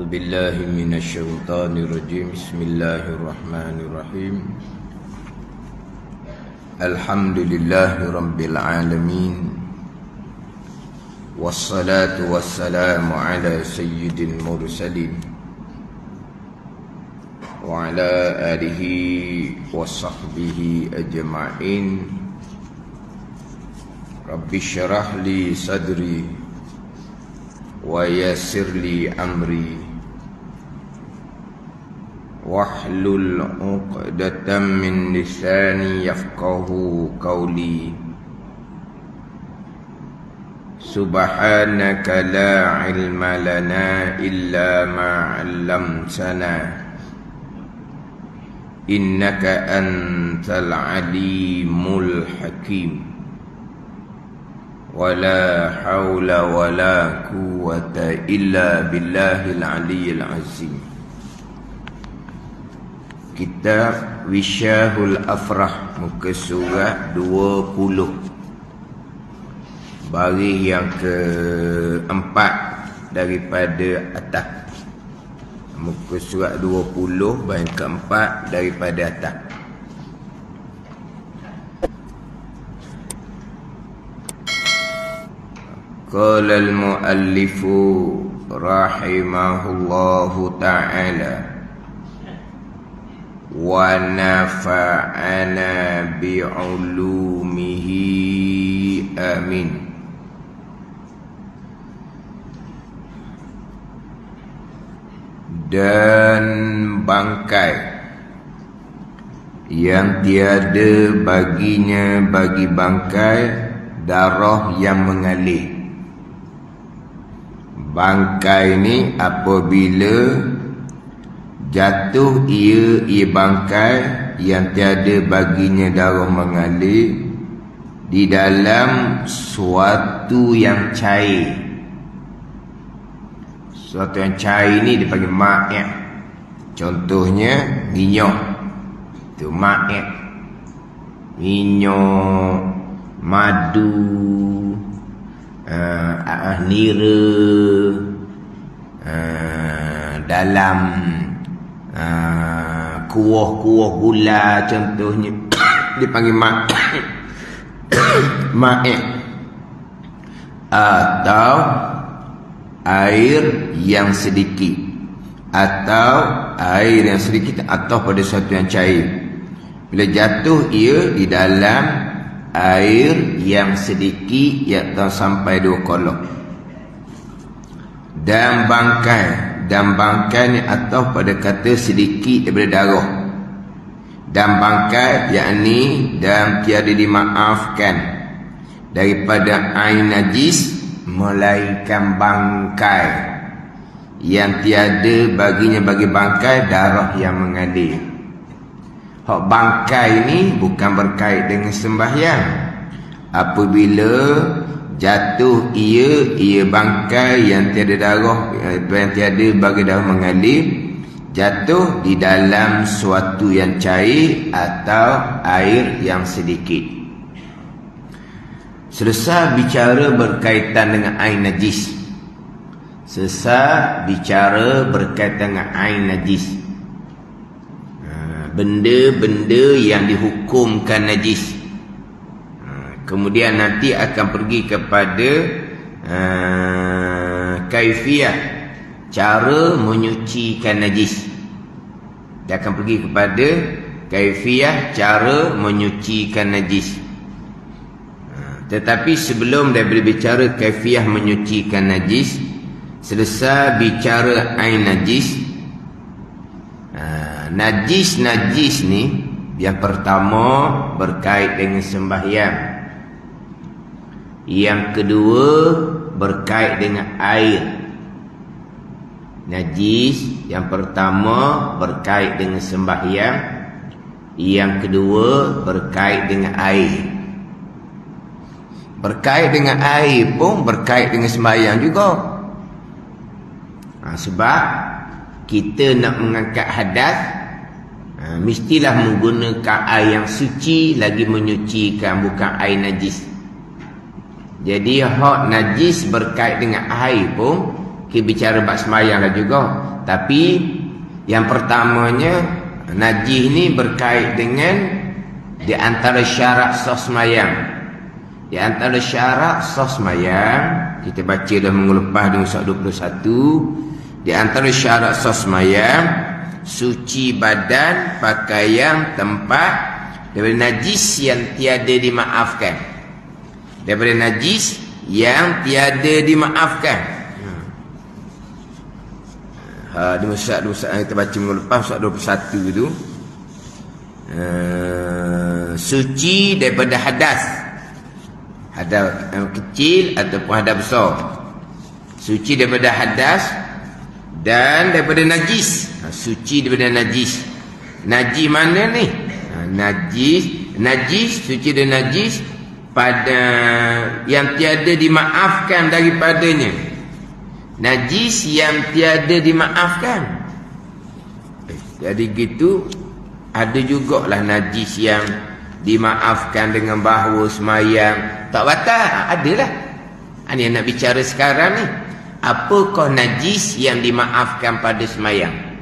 أعوذ بالله من الشيطان الرجيم. بسم الله الرحمن الرحيم. الحمد لله رب العالمين، والصلاة والسلام على سيد المرسلين وعلى آله وصحبه أجمعين. رب اشرح لي صدري ويسر لي أمري واحلل عقدة من لساني يفقه قولي. سبحانك لا علم لنا إلا ما علمتنا إنك أنت العليم الحكيم. ولا حول ولا قوة إلا بالله العلي العظيم. Kitab Wisyahul Afrah, muka surat 20, baris yang keempat daripada atas. Muka surat 20, baris keempat daripada atas. Qala al-muallifu rahimahullahu ta'ala wa nafa'ana bi'ulumihi amin. Dan bangkai yang tiada baginya bagi bangkai darah yang mengalir. Bangkai ni apabila jatuh ia bangkai yang tiada baginya darah mengalir di dalam suatu yang cair. Suatu yang cair ni dipanggil ma'id. Contohnya minyak, itu ma'id. Minyak, madu, nira, dalam kuah-kuah gula contohnya dipanggil ma'id. Atau air yang sedikit, atau air yang sedikit atau pada suatu yang cair. Bila jatuh ia di dalam air yang sedikit iaitu sampai 2 kolok. Dan bangkai ni atau pada kata sedikit daripada darah. Dan bangkai yakni dan tiada dimaafkan daripada ain najis, melainkan bangkai yang tiada baginya bagi bangkai darah yang mengalir. Hak bangkai ni bukan berkait dengan sembahyang. Apabila jatuh ia bangkai yang tiada darah, yang tiada bagi darah mengalir, jatuh di dalam suatu yang cair atau air yang sedikit. Selesai bicara berkaitan dengan ain najis. Selesai bicara berkaitan dengan ain najis, benda-benda yang dihukumkan najis. Kemudian nanti akan pergi kepada kaifiah, cara menyucikan najis. Dia akan pergi kepada kaifiah, cara menyucikan najis. Tetapi sebelum dia berbicara kaifiah menyucikan najis, selesai bicara ain najis. Najis ni yang pertama berkait dengan sembahyang. Yang kedua berkait dengan air. Najis yang pertama berkait dengan sembahyang. Yang kedua berkait dengan air. Berkait dengan air pun berkait dengan sembahyang juga. Sebab kita nak mengangkat hadas, mestilah menggunakan air yang suci lagi menyucikan, bukan air najis. Jadi hak najis berkait dengan air pun kita bicara bab sembahyang lah juga. Tapi yang pertamanya, najis ni berkait dengan di antara syarat sah sembahyang. Di antara syarat sah sembahyang, kita baca dah minggu lepas di Musa 21. Di antara syarat sah sembahyang, suci badan, pakaian, tempat daripada najis yang tiada dimaafkan. Daripada najis yang tiada dimaafkan. Di Musa kita baca minggu lepas, Musa 21 tu. Suci daripada hadas. Hadas kecil ataupun hadas besar. Suci daripada hadas dan daripada najis. Suci daripada najis. Najis mana ni? Najis, suci dan najis pada yang tiada dimaafkan daripadanya. Najis yang tiada dimaafkan. Jadi gitu, ada jugalah najis yang dimaafkan dengan bahawa semayang tak batal. Adalah. Ini yang nak bicara sekarang ni. Apakah najis yang dimaafkan pada semayang?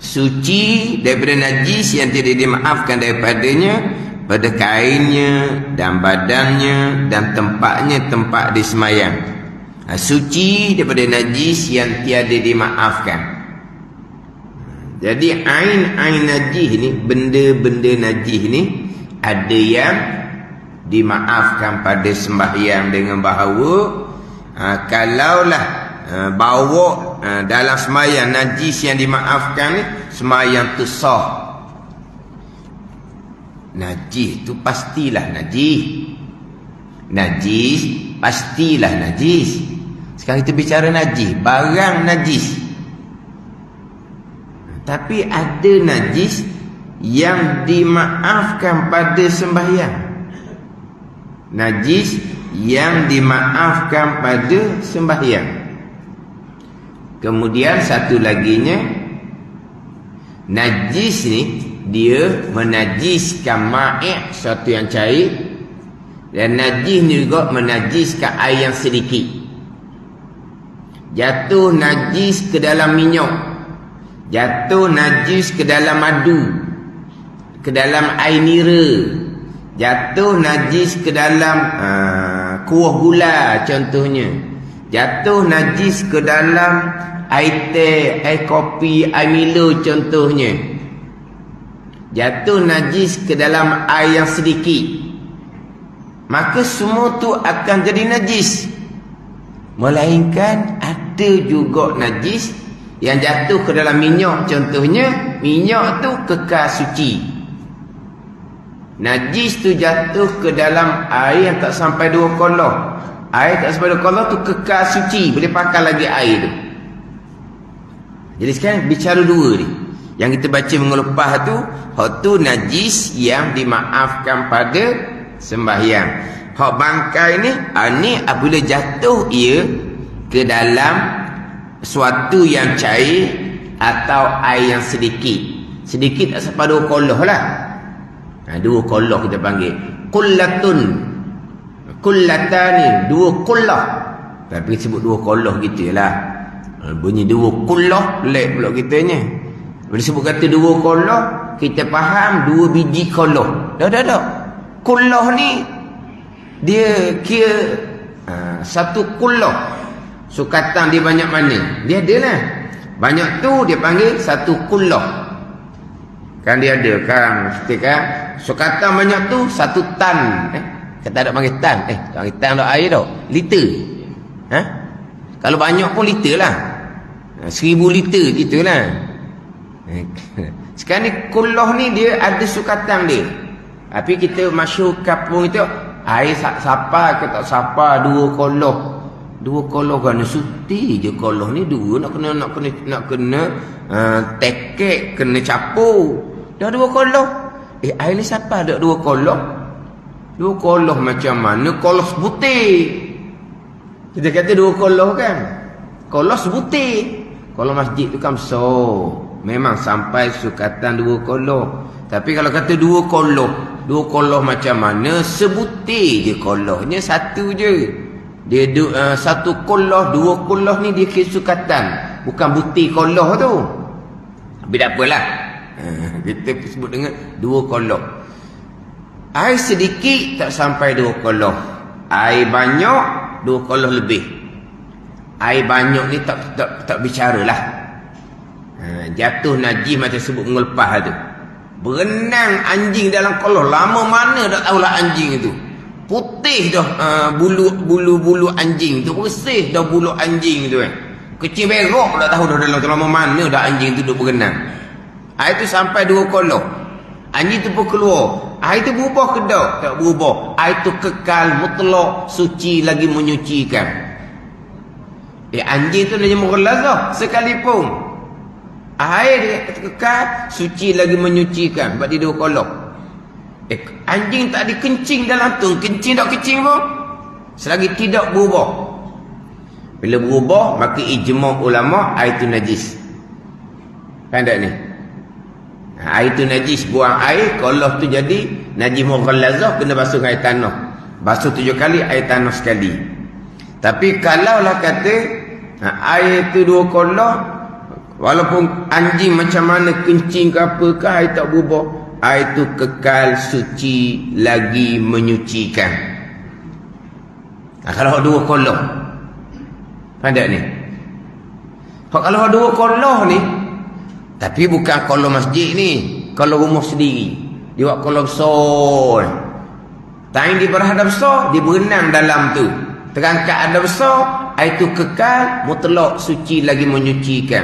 Suci daripada najis yang tidak dimaafkan daripadanya pada kainnya dan badannya dan tempatnya, tempat di semayang. Suci daripada najis yang tiada dimaafkan. Jadi ain najis ni, benda-benda najis ni, ada yang dimaafkan pada sembahyang dengan bahawa kalaulah bawa dalam sembahyang najis yang dimaafkan ni, sembahyang tu sah. Najis tu pastilah najis. Najis pastilah najis. Sekarang kita bicara najis, barang najis. Tapi ada najis yang dimaafkan pada sembahyang. Najis yang dimaafkan pada sembahyang. Kemudian satu laginya, najis ni dia menajiskan ma'i', sesuatu yang cair, dan najis ni juga menajiskan air yang sedikit. Jatuh najis ke dalam minyak, jatuh najis ke dalam madu, ke dalam air nira, jatuh najis ke dalam kuah gula contohnya, jatuh najis ke dalam air teh, air kopi, air Milo contohnya, jatuh najis ke dalam air yang sedikit, maka semua tu akan jadi najis. Melainkan ada juga najis yang jatuh ke dalam minyak contohnya, minyak tu kekal suci. Najis tu jatuh ke dalam air yang tak sampai 2 kolah. Air tak sampai 2 kolah tu kekal suci, boleh pakai lagi air tu. Jadi sekarang bicara dua ni. Yang kita baca minggu lepas tu, hak tu najis yang dimaafkan pada sembahyang. Hak bangkai ni, ni apabila jatuh ia ke dalam suatu yang cair atau air yang sedikit. Sedikit tak sampai 2 kolah lah. 2 kolah kita panggil. Kullatun. Kullatani, 2 kolah. Tapi sebut 2 kolah gitu lah. Bunyi 2 kolah, lek pula kitanya. Bila sebut kata 2 kolah, kita faham 2 biji kolah. Dah. Kolah ni dia kira satu kolah. Sukatan dia banyak mana? Dia ada lah. Banyak tu dia panggil satu kolah. Kan dia ada kan, kita kan sukatan banyak tu 1 tan. Kata ada panggil tan. Tak panggil tan tak air tau. Liter. Kalau banyak pun liter lah. 1000 liter gitulah. Sekarang ni kulah ni dia ada sukatan dia. Tapi kita masyhur kampung itu air sapa ke tak sapa 2 kolah. 2 kolah kan suti je kolah ni 2 nak kena tekek, kena capur. Dah 2 kolah. Air ni siapa ada 2 kolah? 2 kolah macam mana? Kolah sebutir. Kita kata 2 kolah kan. Kolah sebutir. Kalau masjid tu kan besar, memang sampai sukatan 2 kolah. Tapi kalau kata 2 kolah, 2 kolah macam mana? Sebutir je kolahnya, 1 je. Dia satu qullah, dua qullah ni dia kesukatan, bukan butir qullah tu. Tapi tak apalah. Kita sebut dengan dua qullah. Air sedikit tak sampai dua qullah. Air banyak dua qullah lebih. Air banyak ni tak bicaralah. Jatuh najis macam sebut menglepas tu. Berenang anjing dalam qullah, lama mana tak tahulah anjing itu. Putih dah bulu anjing tu, bersih dah bulu anjing tu kan. Kecil berok tak tahu dah dalam lama mana dah anjing tu duduk berenang. Air tu sampai dua qullah. Anjing tu pun keluar. Air tu berubah ke tak? Tak berubah. Air tu kekal mutlak, suci lagi menyucikan. Anjing tu najis mughalazah sekalipun. Air dia kekal, suci lagi menyucikan. Sebab dia dua qullah. Anjing tak ada kencing dalam tu, kencing tak kencing pun selagi tidak berubah. Bila berubah, maka ijma' ulama' air tu najis. Kan tak ni? Air tu najis, buang air, qullah tu jadi najis mughallazah, kena basuh air tanah. Basuh 7 kali, air tanah sekali. Tapi kalaulah kata air tu 2 qullah, walaupun anjing macam mana kencing ke apa ke, air tak berubah, air itu kekal suci lagi menyucikan. Kalau 2 qullah, ada ni. Kalau 2 qullah ni, tapi bukan qullah masjid ni, qullah rumah sendiri. Dia buat qullah besar. Time dia berhadap besar, dia berenang dalam tu. Terangkat ada besar, air itu kekal mutlak suci lagi menyucikan.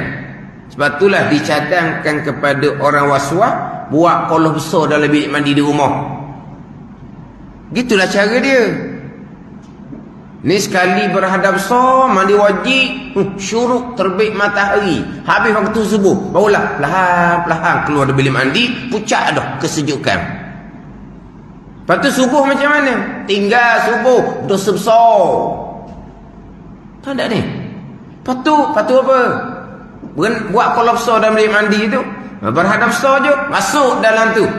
Sebab itulah dicadangkan kepada orang waswas buat qullah besar dalam bilik mandi di rumah. Gitulah cara dia. Ni sekali berhadap besar, mandi wajib, syuruk terbit matahari, habis waktu subuh, barulah perlahan-perlahan keluar dari bilik mandi, pucat dah kesejukan. Lepas tu subuh macam mana? Tinggal subuh, dosa besar. Tahu tak ni? Lepas tu apa? Buat qullah besar dalam bilik mandi tu, berhadap besar je, masuk dalam tu.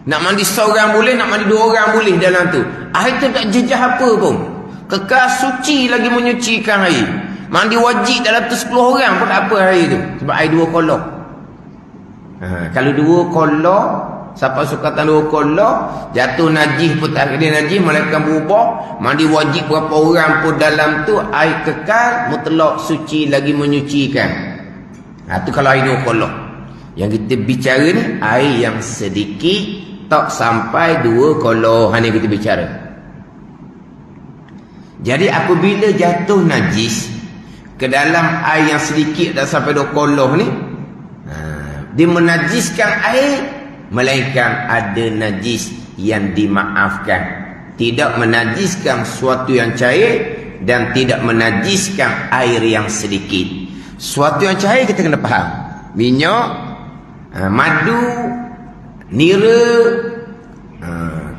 Nak mandi seorang boleh, nak mandi 2 orang boleh dalam tu. Air tu tak jejah apa pun, kekal suci lagi menyucikan air. Mandi wajib dalam tu 10 orang pun tak apa air tu, sebab air 2 qullah. Kalau 2 qullah, siapa sukatan 2 qullah, jatuh najis pun tak ada najis, melainkan berubah. Mandi wajib berapa orang pun dalam tu, air kekal mutlak suci lagi menyucikan. Tu kalau air 2 qullah. Yang kita bicara ni air yang sedikit tak sampai 2 qullah. Ini kita bicara. Jadi apabila jatuh najis ke dalam air yang sedikit tak sampai 2 qullah ni, dia menajiskan air, melainkan ada najis yang dimaafkan. Tidak menajiskan sesuatu yang cair dan tidak menajiskan air yang sedikit. Sesuatu yang cair kita kena faham. Minyak, madu, nira,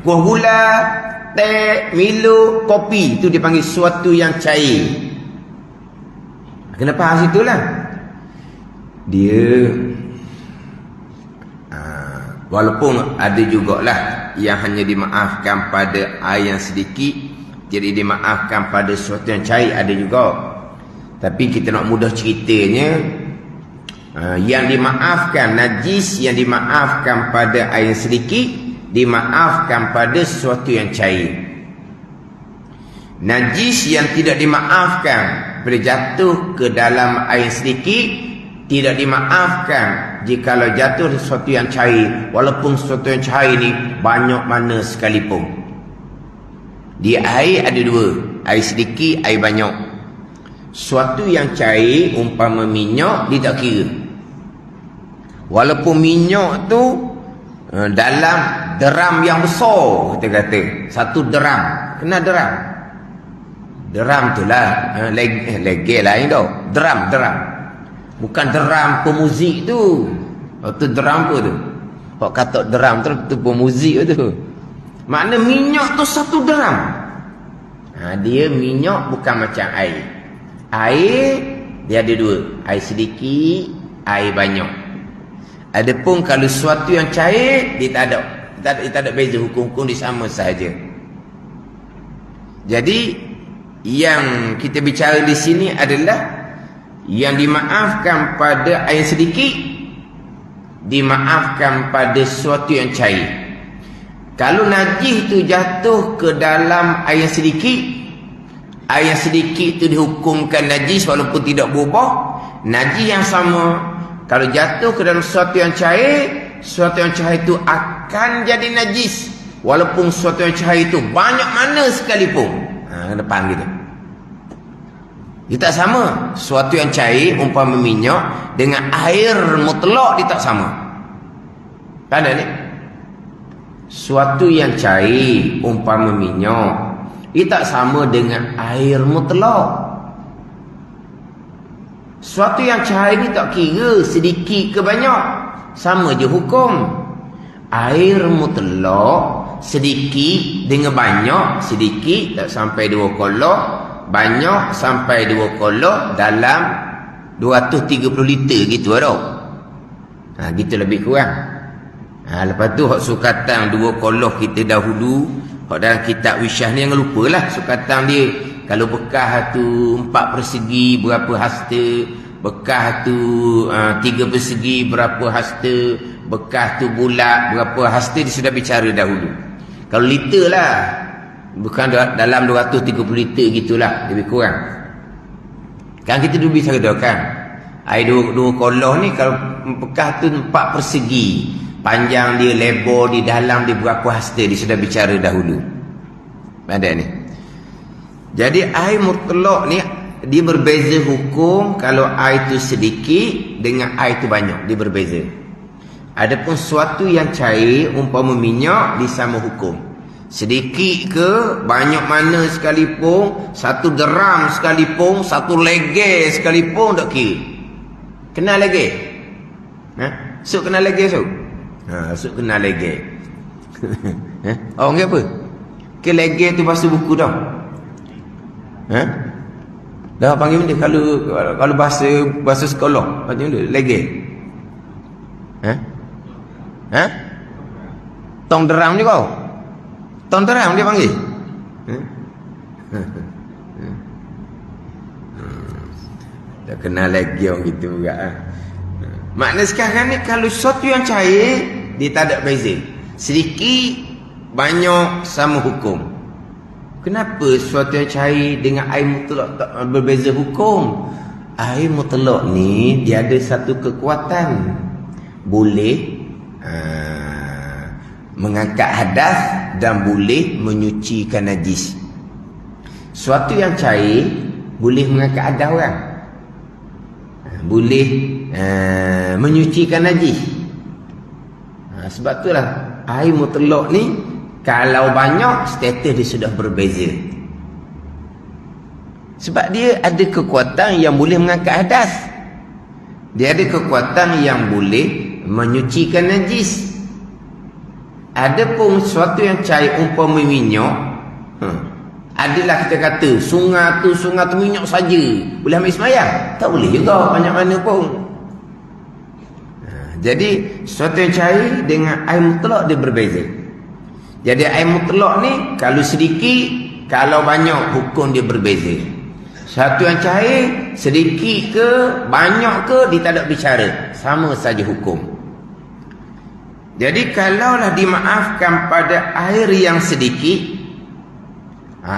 kuah gula, teh, Milo, kopi, itu dipanggil sesuatu yang cair. Kena faham situlah. Dia walaupun ada jugalah yang hanya dimaafkan pada air yang sedikit, jadi dimaafkan pada sesuatu yang cair, ada juga. Tapi kita nak mudah ceritanya, yang dimaafkan, najis yang dimaafkan pada air yang sedikit, dimaafkan pada sesuatu yang cair. Najis yang tidak dimaafkan bila jatuh ke dalam air sedikit, tidak dimaafkan jikalau jatuh sesuatu yang cair, walaupun sesuatu yang cair ni banyak mana sekalipun. Di air ada 2, air sedikit, air banyak. Sesuatu yang cair umpama minyak, dia tak kira. Walaupun minyak tu dalam deram yang besar, kita kata 1 deram, kena deram. Deram tu lah legel lain tau. Deram. Bukan deram pemuzik tu. Itu deram apa tu? Kau kata deram tu pemuzik tu. Makna minyak tu 1 deram. Dia minyak bukan macam air. Air dia ada 2, air sedikit, air banyak. Adapun kalau sesuatu yang cair, dia tak ada beza, hukum-hukum dia sama sahaja. Jadi yang kita bicara di sini adalah yang dimaafkan pada air sedikit, dimaafkan pada sesuatu yang cair. Kalau najis tu jatuh ke dalam air yang sedikit tu dihukumkan najis walaupun tidak berubah. Najis yang sama kalau jatuh ke dalam sesuatu yang cair, sesuatu yang cair itu akan jadi najis walaupun sesuatu yang cair itu banyak mana sekalipun. Depan gitu. Dia tak sama. Sesuatu yang cair umpama minyak dengan air mutlak dia tak sama. Kan ada ni? Sesuatu yang cair umpama minyak dia tak sama dengan air mutlak. Sesuatu yang cair ni tak kira sedikit ke banyak, sama je hukum. Air mutlak sedikit dengan banyak, sedikit tak sampai 2 kolok, banyak sampai 2 kolok dalam 230 liter gitu tau. Gitu lebih kurang. Lepas tu hak sukatan 2 kolok kita dahulu, hak dalam kitab Wisyah ni jangan lupalah sukatan dia. Kalau bekah tu 4 persegi berapa hasta, bekah tu 3 persegi berapa hasta, bekah tu bulat berapa hasta, dia sudah bicara dahulu. Kalau liter lah, bukan dalam 230 liter gitulah, lebih kurang. Kan kita dulu bicara dah kan, air 2 kolong ni kalau bekah tu 4 persegi, panjang dia, lebar di dalam dia berapa hasta, dia sudah bicara dahulu. Ada ni. Jadi air mutlak ni dia berbeza hukum. Kalau air tu sedikit dengan air tu banyak, dia berbeza. Adapun sesuatu yang cair umpama minyak, dia sama hukum. Sedikit ke banyak mana sekalipun, 1 deram sekalipun, 1 leger sekalipun tak kira. Kenal leger? Sok kenal leger sok? Sok kenal leger. Orang apa? Ke leger tu bahasa buku dah. Dah panggil benda kalau bahasa sekolah panggil benda leger. Tong deram je kau. Tong deram dia panggil. Tak kenal lagi orang gitu juga. Makna sekarang ni kalau sesuatu yang cair dia tak ada beza. Sedikit banyak sama hukum. Kenapa sesuatu yang cair dengan air mutlak tak berbeza hukum? Air mutlak ni dia ada satu kekuatan, boleh mengangkat hadas dan boleh menyucikan najis. Sesuatu yang cair boleh mengangkat hadas orang, boleh menyucikan najis. Sebab itulah air mutlak ni kalau banyak, status dia sudah berbeza. Sebab dia ada kekuatan yang boleh mengangkat hadas. Dia ada kekuatan yang boleh menyucikan najis. Adapun sesuatu yang cair umpama minyak, adalah kita kata sungai tu minyak saja, boleh ambil sembahyang? Tak boleh juga, banyak mana pun. Jadi sesuatu yang cair dengan air mutlak dia berbeza. Jadi air mutlak ni kalau sedikit, kalau banyak hukum dia berbeza. Satu yang cair sedikit ke banyak ke dia tak ada bicara, sama saja hukum. Jadi kalaulah dimaafkan pada air yang sedikit,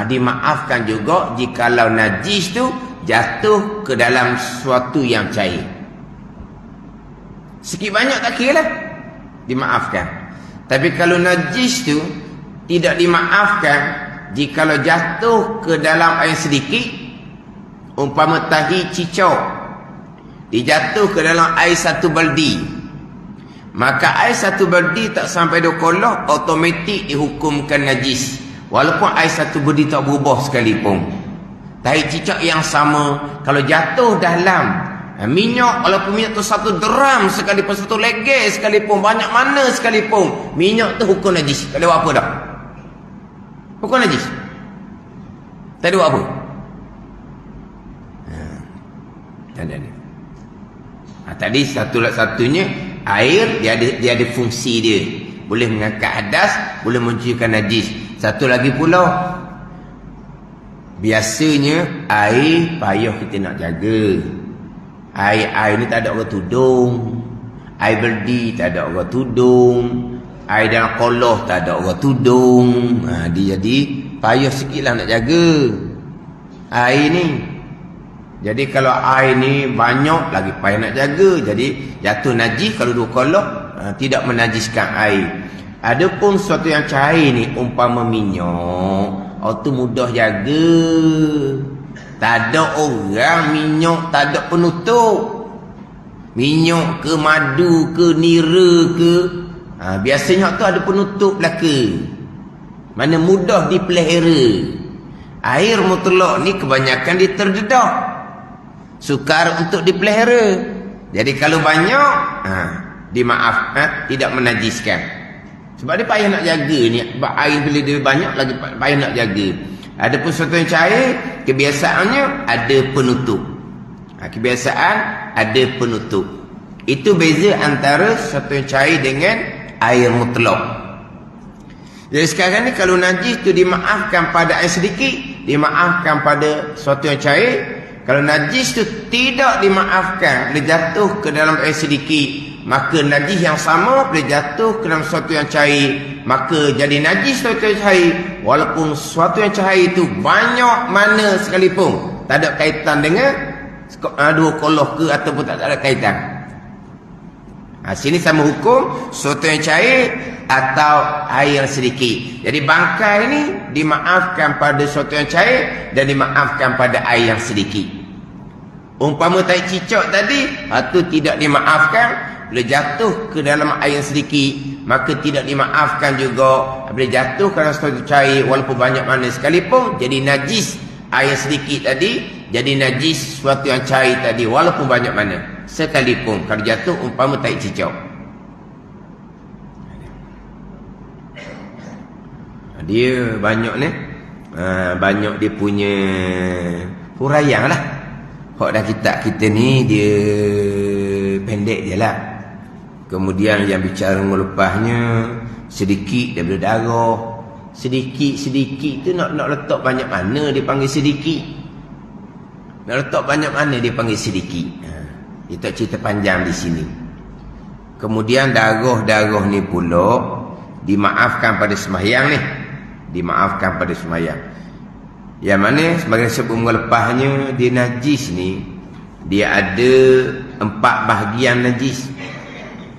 dimaafkan juga jikalau najis tu jatuh ke dalam sesuatu yang cair. Sikit banyak tak kira lah, dimaafkan. Tapi kalau najis tu tidak dimaafkan jikalau jatuh ke dalam air sedikit, umpama tahi cicak dijatuh ke dalam air 1 baldi, maka air 1 baldi tak sampai 2 kolok automatik dihukumkan najis walaupun air 1 baldi tak berubah sekalipun. Tahi cicak yang sama kalau jatuh dalam minyak, walaupun minyak tu 1 deram sekalipun, 1 leger sekalipun, banyak mana sekalipun, minyak tu hukum najis. Tak ada buat apa dah, hukum najis. Tak ada buat apa. Tak ada. Tadi satunya air dia ada fungsi dia, boleh mengangkat hadas, boleh mencucikan najis. Satu lagi pula Biasanya air payah kita nak jaga. Air ni tak ada orang tudung. Air berdi tak ada orang tudung. Air dalam koloh tak ada orang tudung. Dia jadi payah sikit lah nak jaga air ni. Jadi kalau air ni banyak lagi payah nak jaga. Jadi jatuh najis kalau dua koloh tidak menajiskan air. Adapun sesuatu yang cair ni umpama minyak, tu mudah jaga. Tak ada orang minyak tak ada penutup. Minyak ke madu ke nira ke, biasanya tu ada penutup belaka. Mana mudah dipelihara. Air mutlak ni kebanyakan dia terdedah, sukar untuk dipelihara. Jadi kalau banyak dimaaf, tidak menajiskan. Sebab dia payah nak jaga ni. Sebab air bila dia banyak lagi payah nak jaga. Adapun sesuatu yang cair, kebiasaannya ada penutup. Kebiasaan ada penutup. Itu beza antara sesuatu yang cair dengan air mutlak. Jadi sekarang ni kalau najis tu dimaafkan pada air sedikit, dimaafkan pada sesuatu yang cair. Kalau najis tu tidak dimaafkan, boleh jatuh ke dalam air sedikit, maka najis yang sama boleh jatuh ke dalam sesuatu yang cair, maka jadi najis sesuatu yang cair. Walaupun sesuatu yang cair itu banyak mana sekalipun, tak ada kaitan dengan dua koloh ke ataupun tak ada kaitan. Sini sama hukum sesuatu yang cair atau air sedikit. Jadi bangkai ni dimaafkan pada sesuatu yang cair dan dimaafkan pada air yang sedikit. Umpama tai cicak tadi, itu tidak dimaafkan, boleh jatuh ke dalam air yang sedikit, maka tidak dimaafkan juga boleh jatuh ke dalam sesuatu cair walaupun banyak mana sekalipun. Jadi najis air sedikit tadi, jadi najis sesuatu yang cair tadi walaupun banyak mana sekalipun kalau jatuh umpama tai cicak. Dia banyak ni, banyak dia punya huraian lah. Hak dah kita ni dia pendek je lah. Kemudian yang bicara melepasnya sedikit daripada darah. Sedikit-sedikit tu nak letak banyak mana dia panggil sedikit. Nak letak banyak mana dia panggil sedikit. Dia tak cerita panjang di sini. Kemudian darah-darah ni pula dimaafkan pada sembahyang ni. Dimaafkan pada sembahyang. Yang mana sebagai sebelum melepasnya, dia najis ni, dia ada 4 bahagian najis.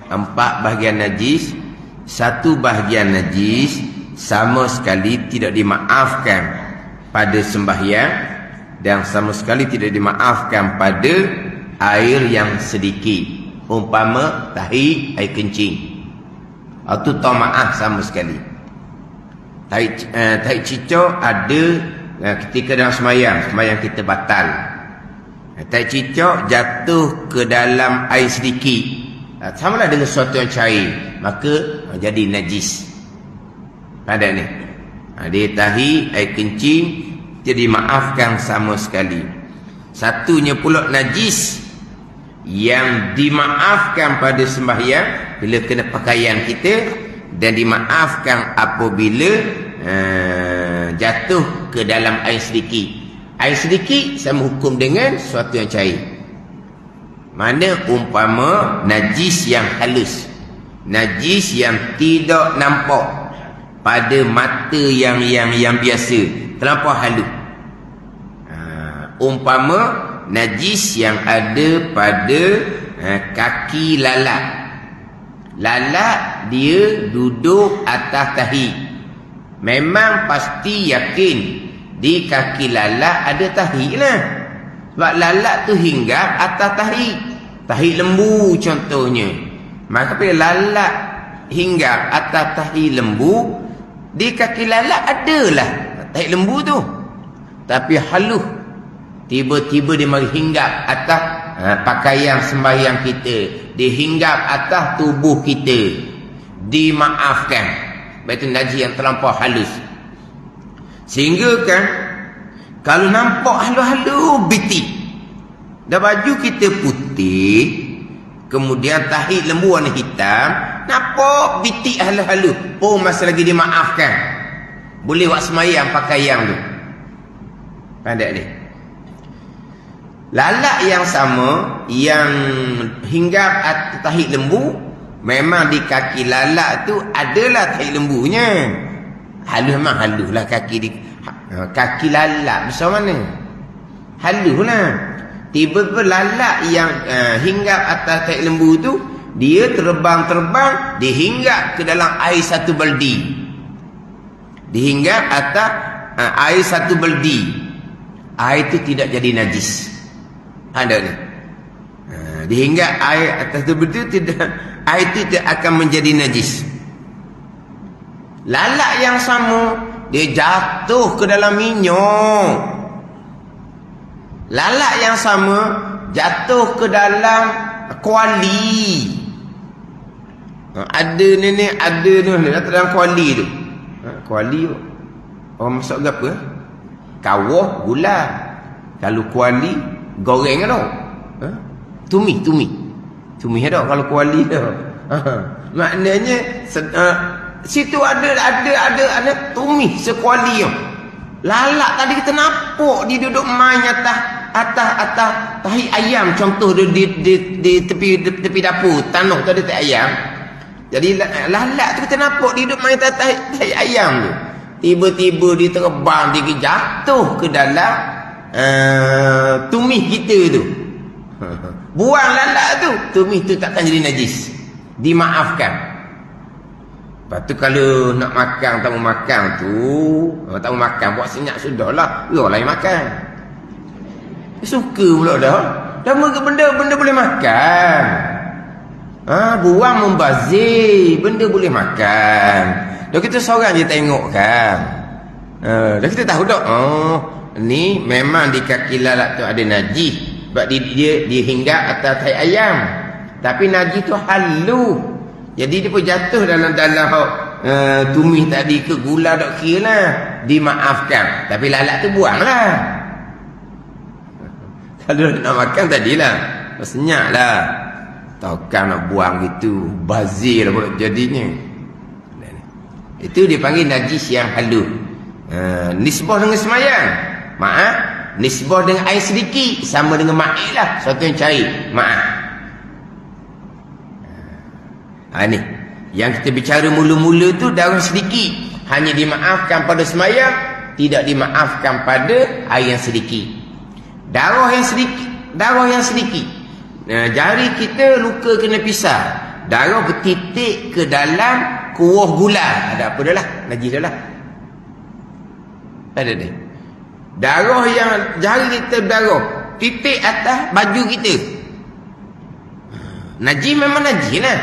4 bahagian najis. 1 bahagian najis sama sekali tidak dimaafkan pada sembahyang dan sama sekali tidak dimaafkan pada air yang sedikit. Umpama tahi, air kencing, itu tak maaf sama sekali. Tai cicak ada ketika dalam sembahyang kita batal. Tai cicak jatuh ke dalam air sedikit, samalah dengan sesuatu yang cair, maka jadi najis. Pada ni dia tahi, air kencing, jadi maafkan sama sekali. Satunya pula najis yang dimaafkan pada sembahyang bila kena pakaian kita, dan dimaafkan apabila jatuh ke dalam air sedikit. Air sedikit sama hukum dengan sesuatu yang cair. Mana umpama najis yang halus, najis yang tidak nampak pada mata yang biasa, terlampau halus. Umpama najis yang ada pada kaki lalat. Lalat dia duduk atas tahi, memang pasti yakin di kaki lalat ada tahi lah. Sebab lalat tu hinggap atas tahi. Tahi lembu contohnya. Maka bila lalat hinggap atas tahi lembu, di kaki lalat adalah tahi lembu tu, tapi halus. Tiba-tiba dia mari hinggap atas pakaian sembahyang kita, dia hinggap atas tubuh kita, dimaafkan. Itu najis yang terlampau halus. Sehingga kan kalau nampak halus-halus bitik, dah baju kita putih, kemudian tahi lembu warna hitam, nampak bitik halus-halus, masa lagi dimaafkan, boleh buat sembahyang pakaian tu. Pandai ni. Lalat yang sama yang hinggap atas tahi lembu, memang di kaki lalat tu adalah tahi lembunya. Halus memang halus lah kaki di kaki lalat besar mana? Halus lah. Tiba-tiba lalat yang hinggap atas tahi lembu tu, dia terbang-terbang, dihinggap ke dalam air satu baldi. Dihinggap atas air satu baldi. Air itu tidak jadi najis. Ada ni. Dihinggap air atas tu betul, tidak, air itu tidak akan menjadi najis. Lalat yang sama, dia jatuh ke dalam minyak. Lalat yang sama jatuh ke dalam kuali. Ada nenek, ada ni jatuh dalam kuali tu. Kuali tu orang masak ke apa? Kawah gula. Kalau kuali goreng ke tak? Tumi ada kalau kuali tu. Maknanya situ ada tumi sekuali tu. Lalat tadi kita nampak dia duduk main atas tahi ayam, contoh di tepi dapur tanah tu ada tahi ayam. Jadi lalat tu kita nampak dia duduk main atas tahi ayam tu. Tiba-tiba dia terbang, dia jatuh ke dalam tumih kita tu. Buang lalat tu, tumih tu takkan jadi najis, dimaafkan. Lepas tu kalau nak makan, tak mau makan tu, tak mau makan, buat senyap sudahlah, luar lain makan. Suka pula dah. Dah benda boleh makan. Buang membazir, benda boleh makan. Dah kita seorang je tengok kan. Dah kita tahu dah. Ni memang di kaki lalat tu ada najis. Sebab dia hinggap atas tahi ayam. Tapi najis tu halus. Jadi dia pun jatuh dalam tumis tadi ke gula tak kira lah. Dimaafkan. Tapi lalat tu buanglah. Kalau nak makan tadilah. Senyap lah. Takkan nak buang gitu. Bazir pula jadinya. Itu dipanggil najis yang halus. Nisbah dengan semayang. Maaf. Nisbah dengan air sedikit. Sama dengan ma'il lah. Satu yang cair. Maaf. Ni. Yang kita bicara mula-mula tu darah sedikit. Hanya dimaafkan pada semayang. Tidak dimaafkan pada air yang sedikit. Darah yang sedikit. Jari kita luka kena pisah. Darah bertitik ke dalam kuah gula. Ada apa dah lah. Najis dah lah. Ada ni. Darah yang jari kita berdarah. Titik atas baju kita. Najis memang najis lah.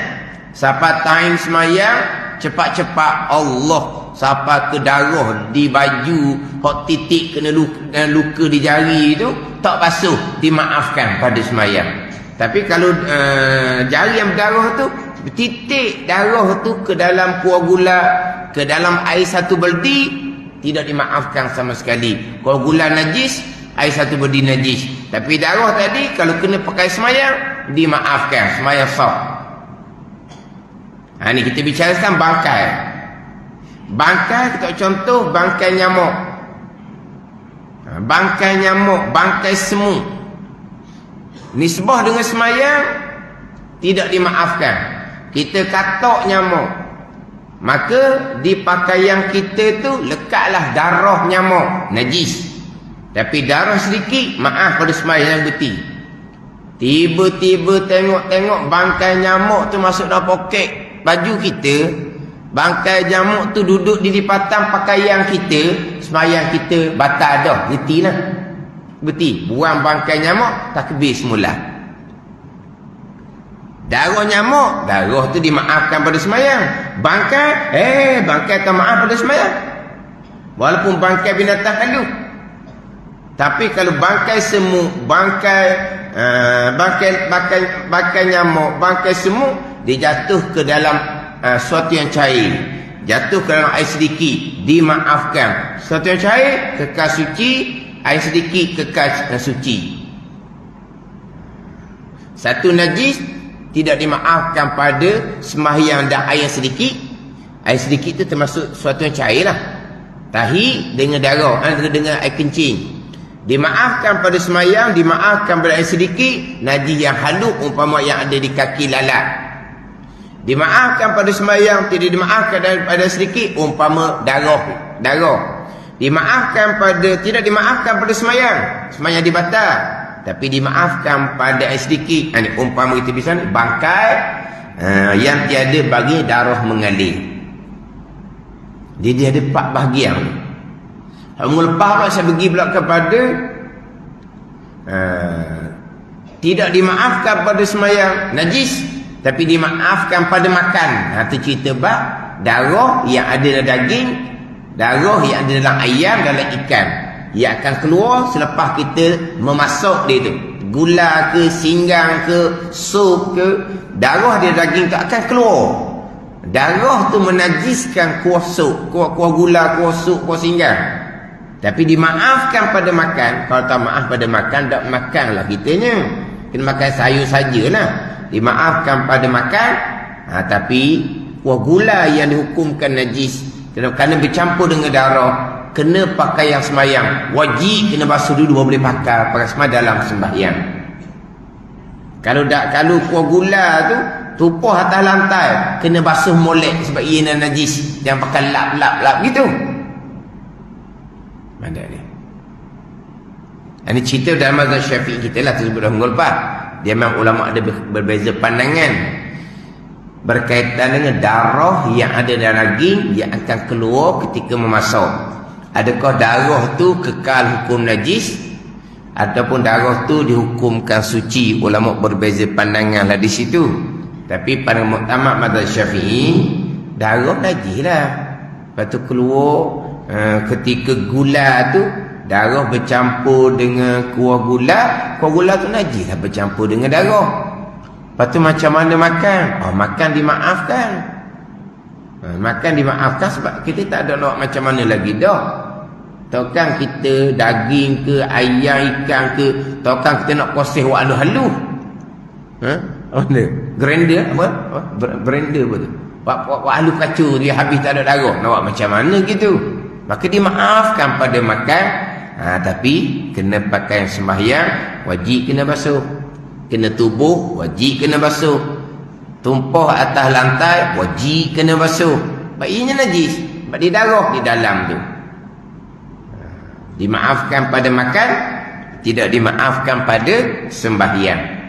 Siapa time semayang, cepat-cepat Allah. Siapa ke darah di baju, hot titik kena luka di jari tu, tak basuh, dimaafkan pada semayang. Tapi kalau jari yang berdarah tu, titik darah tu ke dalam kuah gula, ke dalam air satu baldi, tidak dimaafkan sama sekali. Kuah gula najis, air satu baldi najis. Tapi darah tadi, kalau kena pakai semayang, dimaafkan, semayang sah. Ni kita bicara sekarang bangkai. Bangkai, kita contoh bangkai nyamuk. Bangkai nyamuk, bangkai semut. Nisbah dengan semayang tidak dimaafkan. Kita katok nyamuk, maka di pakaian kita tu lekatlah darah nyamuk, najis. Tapi darah sedikit, maaf pada semayang betul. Tiba-tiba tengok-tengok bangkai nyamuk tu masuk dalam poket baju kita. Bangkai nyamuk tu duduk di lipatan pakaian kita. Semayang kita batal dah, betul lah. Betul, buang bangkai nyamuk, takbir semula. Darah nyamuk, darah tu dimaafkan pada semayang. Bangkai, bangkai tak maaf pada semayang. Walaupun bangkai binatang halus. Tapi kalau bangkai semut, bangkai nyamuk, bangkai semut, dia jatuh ke dalam sesuatu yang cair, jatuh ke dalam air sedikit, dimaafkan. Sesuatu yang cair kekal suci, air sedikit kekal suci. Satu najis tidak dimaafkan pada sembahyang dan air yang sedikit. Air sedikit itu termasuk sesuatu yang cair lah. Tahi dengan darah, dengan air kencing. Dimaafkan pada semayang, dimaafkan pada air sedikit. Najis yang halus umpama yang ada di kaki lalat. Dimaafkan pada semayang, tidak dimaafkan pada sedikit umpama darah. Tidak dimaafkan pada semayang dibatal, tapi dimaafkan pada air sedikit. Ini umpama kita bisa bangkai yang tiada bagi darah mengalir. Jadi dia ada 4 bahagian. Mula lepas pula saya pergi pula kepada tidak dimaafkan pada semayang najis, tapi dimaafkan pada makan. Itu cerita bab darah yang ada dalam daging, darah yang ada dalam ayam, dalam ikan, yang akan keluar selepas kita memasak dia tu. Gula ke, singgang ke, sup ke, darah dia daging tu akan keluar. Darah tu menajiskan kuah sup, kuah gula, kuah sup, kuah singgang. Tapi dimaafkan pada makan. Kalau tak maaf pada makan, tak makanlah kitanya. Kena makan sayur sajalah. Dimaafkan pada makan, tapi kuah gula yang dihukumkan najis kerana bercampur dengan darah, kena pakai yang semayang. Wajib kena basuh dulu baru boleh pakai semayang dalam sembahyang. Kalau kuah gula tu tumpah atas lantai, kena basuh molek sebab ia najis. Jangan pakai lap gitu. Mana ni? Ini cerita dalam mazhab Syafi'i kita lah, tersebut dah mengulpah. Dia memang ulama ada berbeza pandangan berkaitan dengan darah yang ada dalam daging yang akan keluar ketika memasak. Adakah darah tu kekal hukum najis ataupun darah tu dihukumkan suci? Ulama berbeza pandangan lah di situ. Tapi pada muktamad mazhab Syafi'i, darah najis lah. Lepas tu keluar ketika gula tu, darah bercampur dengan kuah gula tu najis lah bercampur dengan darah. Lepas tu macam mana makan? Makan dimaafkan. Makan dimaafkan sebab kita tak ada nak macam mana lagi dah. Takkan kita daging ke, ayam, ikan ke, takkan kita nak proses buat halus-halus. Grinder apa? Blender apa tu? Buat halus kacau dia habis tak ada darah. Nak buat macam mana gitu? Maka dimaafkan pada makan, tapi kena pakai sembahyang, wajib kena basuh. Kena tubuh, wajib kena basuh. Tumpah atas lantai, wajib kena basuh. Sebab ianya najis, sebab dia darah di dalam tu. Dimaafkan pada makan, tidak dimaafkan pada sembahyang.